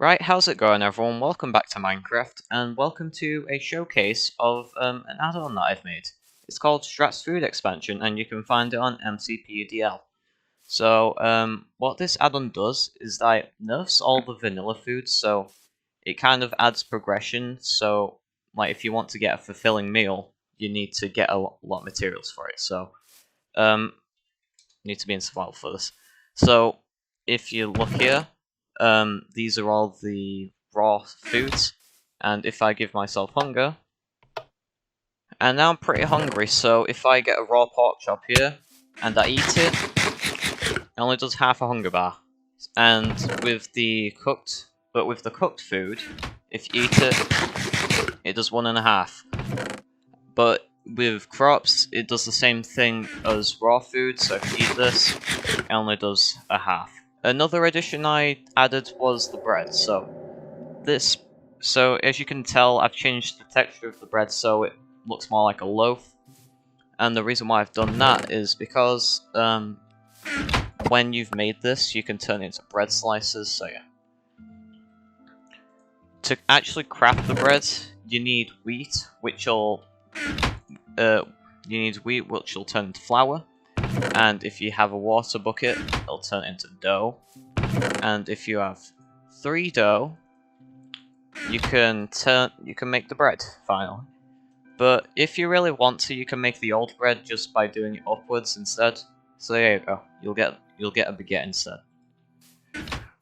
Right, how's it going everyone? Welcome back to Minecraft, and welcome to a showcase of an add-on that I've made. It's called Strat's Food Expansion, and you can find it on MCPUDL. So, what this add-on does is that it nerfs all the vanilla foods, so it kind of adds progression, so like if you want to get a fulfilling meal, you need to get a lot of materials for it, so you need to be in survival for this. So, if you look here, these are all the raw foods, and if I give myself hunger, and now I'm pretty hungry, so if I get a raw pork chop here, and I eat it, it only does half a hunger bar. And with the cooked food, if you eat it, it does 1.5. But with crops, it does the same thing as raw food, so if you eat this, it only does a half. Another addition I added was the bread, so as you can tell, I've changed the texture of the bread so it looks more like a loaf. And the reason why I've done that is because when you've made this, you can turn it into bread slices, so yeah. To actually craft the bread, you need wheat, which will turn into flour. And if you have a water bucket, it'll turn into dough. And if you have 3 dough, you can make the bread finally. But if you really want to, you can make the old bread just by doing it upwards instead. So there you go. You'll get a baguette instead.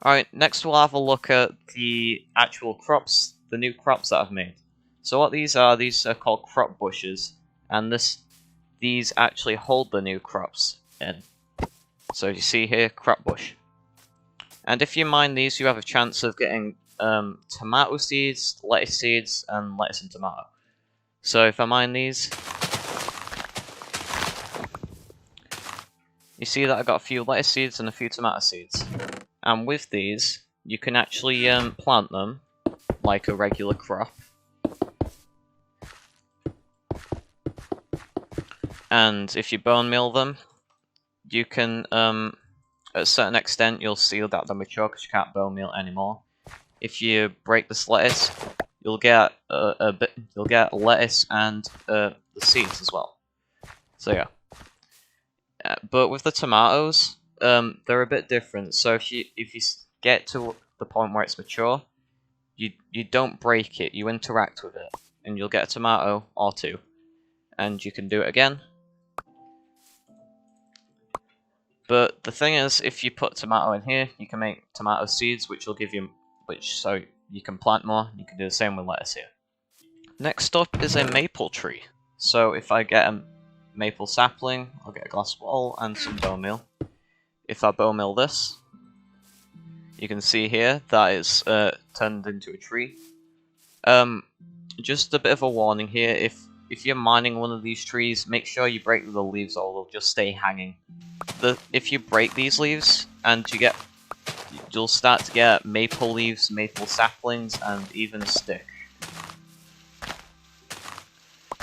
Alright, next we'll have a look at the actual crops, the new crops that I've made. So what these are called crop bushes, and these actually hold the new crops in. So you see here, crop bush. And if you mine these, you have a chance of getting tomato seeds, lettuce seeds, and lettuce and tomato. So if I mine these, you see that I got a few lettuce seeds and a few tomato seeds. And with these, you can actually plant them like a regular crop. And if you bone meal them, you can, at a certain extent, you'll see that they're mature because you can't bone meal anymore. If you break this lettuce, you'll get you'll get lettuce and the seeds as well. So yeah. But with the tomatoes, they're a bit different. So if you get to the point where it's mature, you don't break it. You interact with it, and you'll get a tomato or 2, and you can do it again. But the thing is, if you put tomato in here, you can make tomato seeds, which will give you, so you can plant more. You can do the same with lettuce here. Next up is a maple tree. So if I get a maple sapling, I'll get a glass bottle and some bone meal. If I bone meal this, you can see here that it's turned into a tree. Just a bit of a warning here, if you're mining one of these trees, make sure you break the leaves or they'll just stay hanging. If you break these leaves, and you'll start to get maple leaves, maple saplings, and even a stick.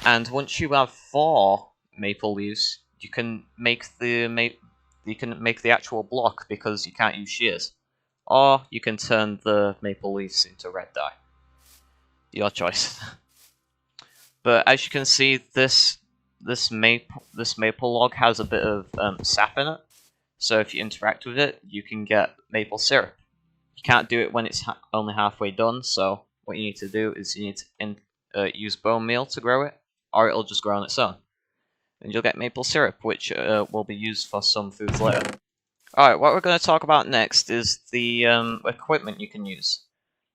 And once you have 4 maple leaves, you can make the actual block because you can't use shears, or you can turn the maple leaves into red dye. Your choice. But as you can see, this maple log has a bit of sap in it, so if you interact with it, you can get maple syrup. You can't do it when it's only halfway done, so what you need to do is you need to use bone meal to grow it, or it'll just grow on its own. And you'll get maple syrup, which will be used for some foods later. Alright, what we're going to talk about next is the equipment you can use.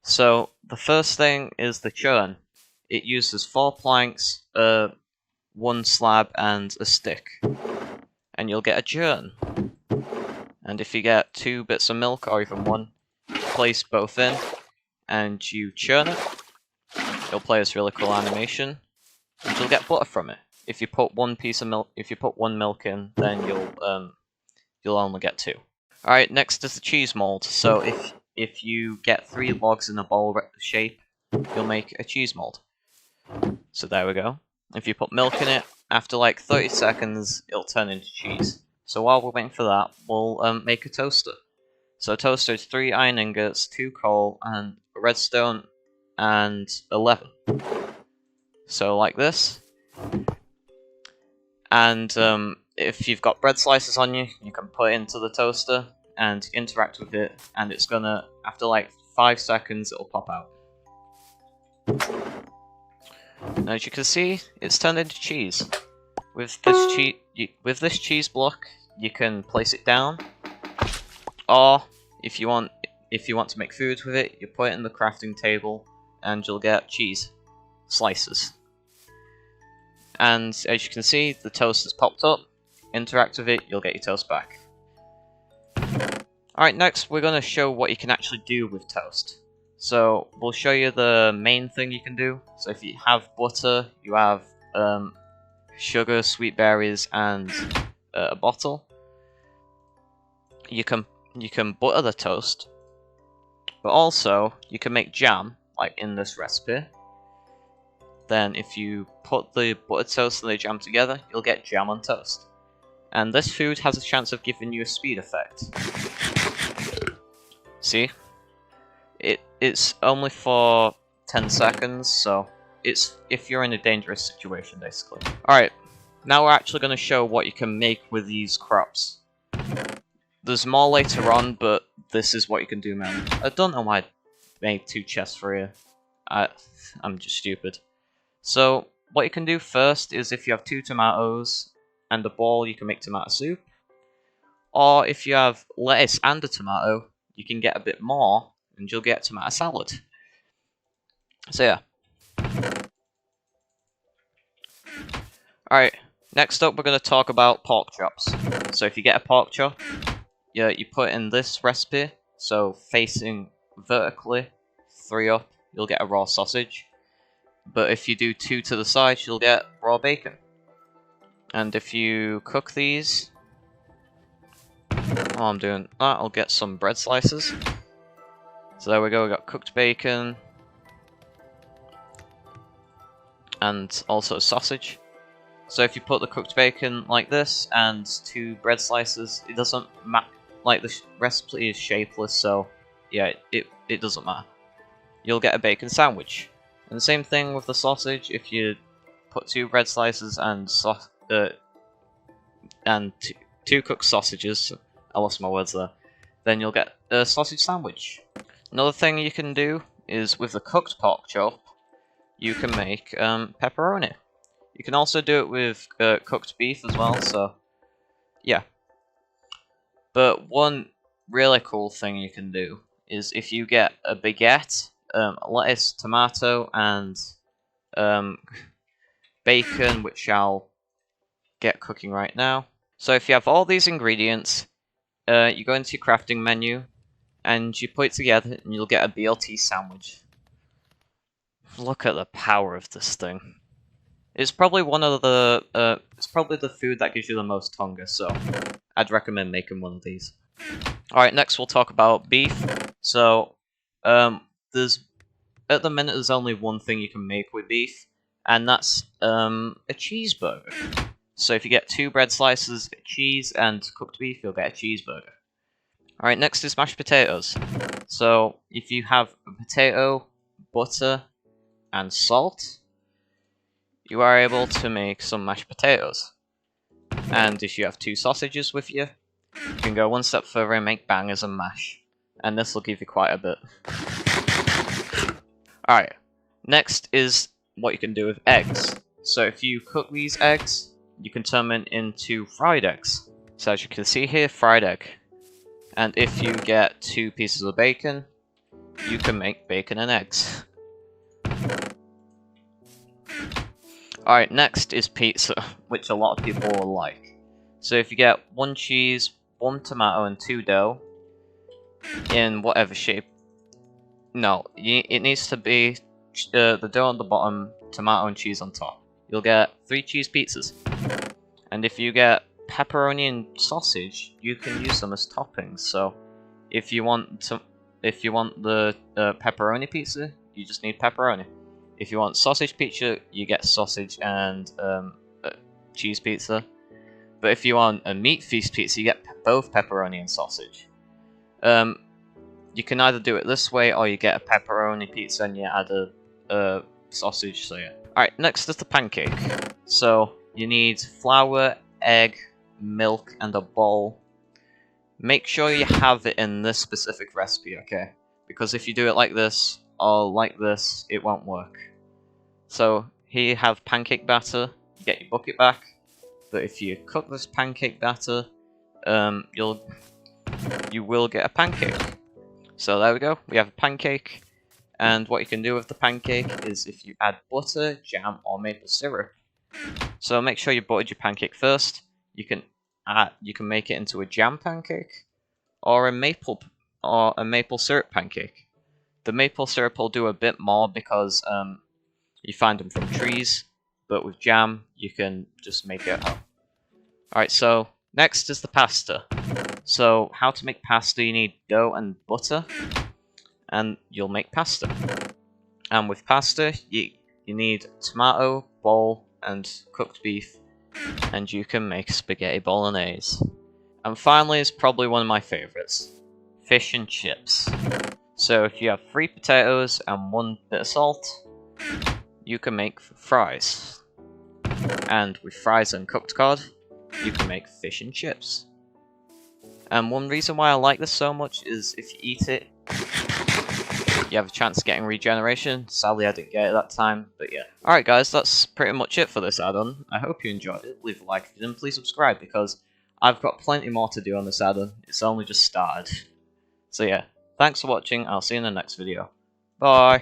So, the first thing is the churn. It uses 4 planks, 1 slab, and a stick. And you'll get a churn. And if you get 2 bits of milk, or even 1, you place both in, and you churn it. It'll play this really cool animation, and you'll get butter from it. If you put 1 piece of milk, if you put 1 milk in, then you'll only get 2. Alright, next is the cheese mold. So if you get 3 logs in a bowl shape, you'll make a cheese mold. So there we go. If you put milk in it, after like 30 seconds, it'll turn into cheese. So while we're waiting for that, we'll make a toaster. So toaster is 3 iron ingots, 2 coal, and redstone, and 11. So like this. And if you've got bread slices on you, you can put it into the toaster and interact with it, and it's gonna, after like 5 seconds, it'll pop out. And as you can see, it's turned into cheese. With this cheese block, you can place it down, or if you want to make food with it, you put it in the crafting table, and you'll get cheese slices. And as you can see, the toast has popped up. Interact with it, you'll get your toast back. Alright, next we're going to show what you can actually do with toast. So we'll show you the main thing you can do. So if you have butter, you have sugar, sweet berries, and a bottle. You can butter the toast, but also you can make jam, like in this recipe. Then if you put the buttered toast and the jam together, you'll get jam on toast. And this food has a chance of giving you a speed effect. See? It's only for 10 seconds, so it's if you're in a dangerous situation, basically. Alright, now we're actually going to show what you can make with these crops. There's more later on, but this is what you can do, man. I don't know why I made 2 chests for you. I'm just stupid. So, what you can do first is if you have 2 tomatoes and a ball, you can make tomato soup. Or if you have lettuce and a tomato, you can get a bit more, and you'll get tomato salad. So yeah. Alright, next up we're going to talk about pork chops. So if you get a pork chop, you put in this recipe, so facing vertically, 3 up, you'll get a raw sausage. But if you do 2 to the side, you'll get raw bacon. And if you cook these, while I'm doing that, I'll get some bread slices. So there we go, we got cooked bacon, and also sausage. So if you put the cooked bacon like this, and 2 bread slices, it doesn't matter, like the recipe is shapeless, so yeah, it doesn't matter. You'll get a bacon sandwich. And the same thing with the sausage, if you put 2 bread slices and 2 cooked sausages, I lost my words there, then you'll get a sausage sandwich. Another thing you can do is with the cooked pork chop, you can make pepperoni. You can also do it with cooked beef as well, so yeah. But one really cool thing you can do is if you get a baguette, lettuce, tomato, and bacon, which I'll get cooking right now. So if you have all these ingredients, you go into your crafting menu, and you put it together, and you'll get a BLT sandwich. Look at the power of this thing. It's probably one of the it's probably the food that gives you the most hunger, so I'd recommend making one of these. Alright, next we'll talk about beef. So there's at the minute there's only one thing you can make with beef, and that's a cheeseburger. So if you get 2 bread slices, cheese, and cooked beef, you'll get a cheeseburger. Alright, next is mashed potatoes. So if you have a potato, butter, and salt, you are able to make some mashed potatoes. And if you have 2 sausages with you, you can go one step further and make bangers and mash. And this will give you quite a bit. Alright, next is what you can do with eggs. So if you cook these eggs, you can turn them into fried eggs. So as you can see here, fried egg. And if you get 2 pieces of bacon, you can make bacon and eggs. Alright, next is pizza, which a lot of people will like. So if you get 1 cheese, 1 tomato, and 2 dough, in whatever shape. No, it needs to be the dough on the bottom, tomato and cheese on top. You'll get 3 cheese pizzas. And if you get pepperoni and sausage, you can use them as toppings. So if you want the pepperoni pizza, you just need pepperoni. If you want sausage pizza, you get sausage and cheese pizza. But if you want a meat feast pizza, you get both pepperoni and sausage. You can either do it this way, or you get a pepperoni pizza and you add a sausage. So yeah. Alright, next is the pancake. So you need flour, egg, milk, and a bowl. Make sure you have it in this specific recipe, okay? Because if you do it like this, or like this, it won't work. So here you have pancake batter, you get your bucket back, but if you cook this pancake batter, you will get a pancake. So there we go, we have a pancake, and what you can do with the pancake is if you add butter, jam, or maple syrup. So make sure you buttered your pancake first. You can make it into a jam pancake, or a maple syrup pancake. The maple syrup will do a bit more because you find them from trees, but with jam you can just make it at home. Alright, so next is the pasta. So how to make pasta: you need dough and butter, and you'll make pasta. And with pasta, you need tomato, bowl, and cooked beef, and you can make spaghetti bolognese. And finally is probably one of my favourites: fish and chips. So if you have 3 potatoes and 1 bit of salt, you can make fries. And with fries and cooked cod, you can make fish and chips. And one reason why I like this so much is if you eat it, you have a chance of getting regeneration. Sadly, I didn't get it that time, but yeah. Alright guys, that's pretty much it for this add-on. I hope you enjoyed it. Leave a like if you didn't, please subscribe, because I've got plenty more to do on this add-on. It's only just started. So yeah, thanks for watching, I'll see you in the next video. Bye!